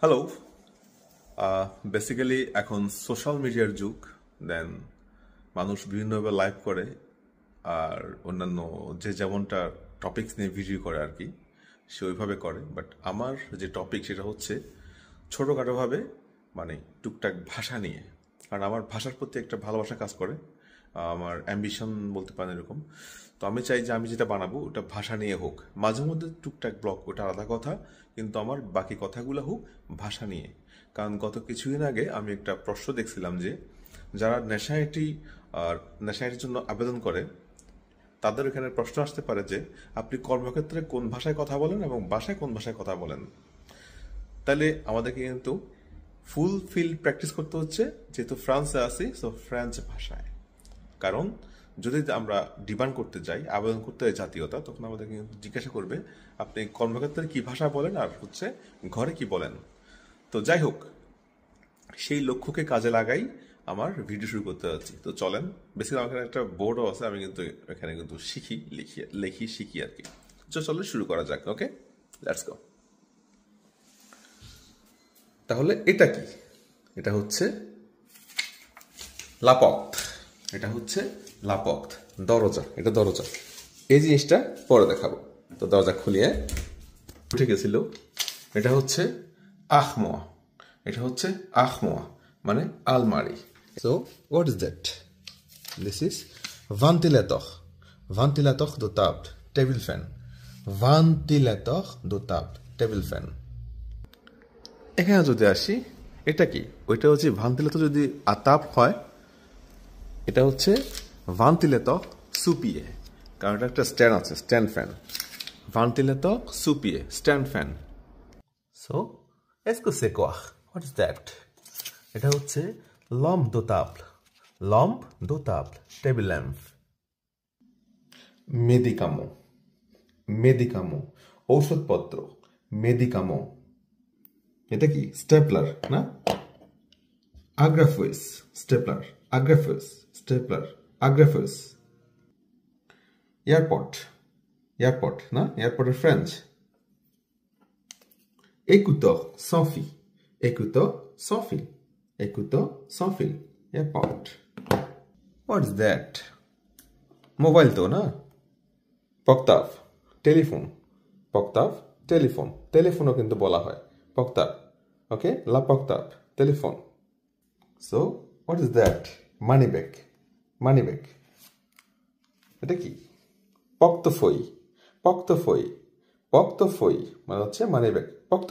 Hello. Basically এখন social মিডিয়ার যুগ। দেন মানুষ বিভিন্নভাবে লাইভ করে আর অন্যান্য যে যেমনটা টপিকস নিয়ে ভিডিও করে আর কি, সে ওইভাবে করে। বাট আমার যে টপিক সেটা হচ্ছে ছোটোখাটোভাবে, মানে টুকটাক ভাষা নিয়ে। কারণ আমার ভাষার প্রতি একটা ভালোবাসা কাজ করে, আমার অ্যাম্বিশন বলতে পারেন এরকম। তো আমি চাই যে আমি যেটা বানাবো ওটা ভাষা নিয়ে হোক, মাঝে মধ্যে টুকটাক ব্লগ ওটা আলাদা কথা, কিন্তু আমার বাকি কথাগুলো হোক ভাষা নিয়ে। কারণ গত কিছুদিন আগে আমি একটা প্রশ্ন দেখছিলাম যে যারা নেশাইটির জন্য আবেদন করে তাদের এখানে প্রশ্ন আসতে পারে যে আপনি কর্মক্ষেত্রে কোন ভাষায় কথা বলেন এবং বাসায় কোন ভাষায় কথা বলেন। তাহলে আমাদেরকে কিন্তু ফুল ফিল্ড প্র্যাকটিস করতে হচ্ছে, যেহেতু ফ্রান্সে আছি, সো ফ্রেঞ্চ ভাষায়। কারণ যদি আমরা ডিমান্ড করতে যাই, আবেদন করতে যাই জাতীয়তা, তখন আমাদেরকে কিন্তু জিজ্ঞাসা করবে আপনি কর্মক্ষেত্রে কি ভাষা বলেন আর হচ্ছে ঘরে কি বলেন। তো যাই হোক, সেই লক্ষ্যকে কাজে লাগাই আমার ভিডিও শুরু করতে যাচ্ছি। তো চলেন, বেসিক্যালি আমার এখানে একটা বোর্ডও আছে, আমি কিন্তু এখানে কিন্তু শিখি আর কি। চলো শুরু করা যাক। ওকে, লেটস গো। তাহলে এটা কি? এটা হচ্ছে লাপক্ত। এটা হচ্ছে লাপক্ত, দরজা। এটা দরজা। এই জিনিসটা পরে দেখাবো। তো দরজা খুলিয়ে উঠে গেছিল। এটা হচ্ছে আখমোয়া। এটা হচ্ছে আখমোয়া মানে আলমারি। So, what is that? This is ventilator. Ventilator do table. Table fan. Ventilator do table. Table fan. এখানে যদি আসি, এটা কি? ওইটা হচ্ছে ভেন্টিলেটর যদি আতাপ হয়, এটা হচ্ছে ভেন্টিলেটর সুপিয়ে। কারণ এটা একটা স্ট্যান্ড আছে, স্ট্যান্ড ফ্যান। ভেন্টিলেটর সুপিয়ে, stand fan. So, est-ce que c'est quoi? What is that? এটা হচ্ছে lampe do table. Lampe do table. Table lamp. মেডিকামো, মেডিকামো, ঔষধপত্র, মেডিকামো। এটা কি? স্টেপলার না? আগ্রাফুস, স্টেপলার, আগ্রাফুস, স্টেপলার, আগ্রাফুস। এয়ারপোর্ট, এয়ারপোর্ট না? এয়ারপোর্টের French. écouteur sans fil, écouteur sans fil, écouteur sans fil, airport. What is that? Mobile তো না? পক্তাভ, telephone. পক্তাভ, telephone. টেলিফোনও কিন্তু বলা হয় পক্তাভ। ওকে, লা পক্তাভ, telephone. So what is that? Money bag, money bag. এটা কি? পক্তফই, পক্তফই, পক্তফই মানে হচ্ছে মানি ব্যাগ। পক্ত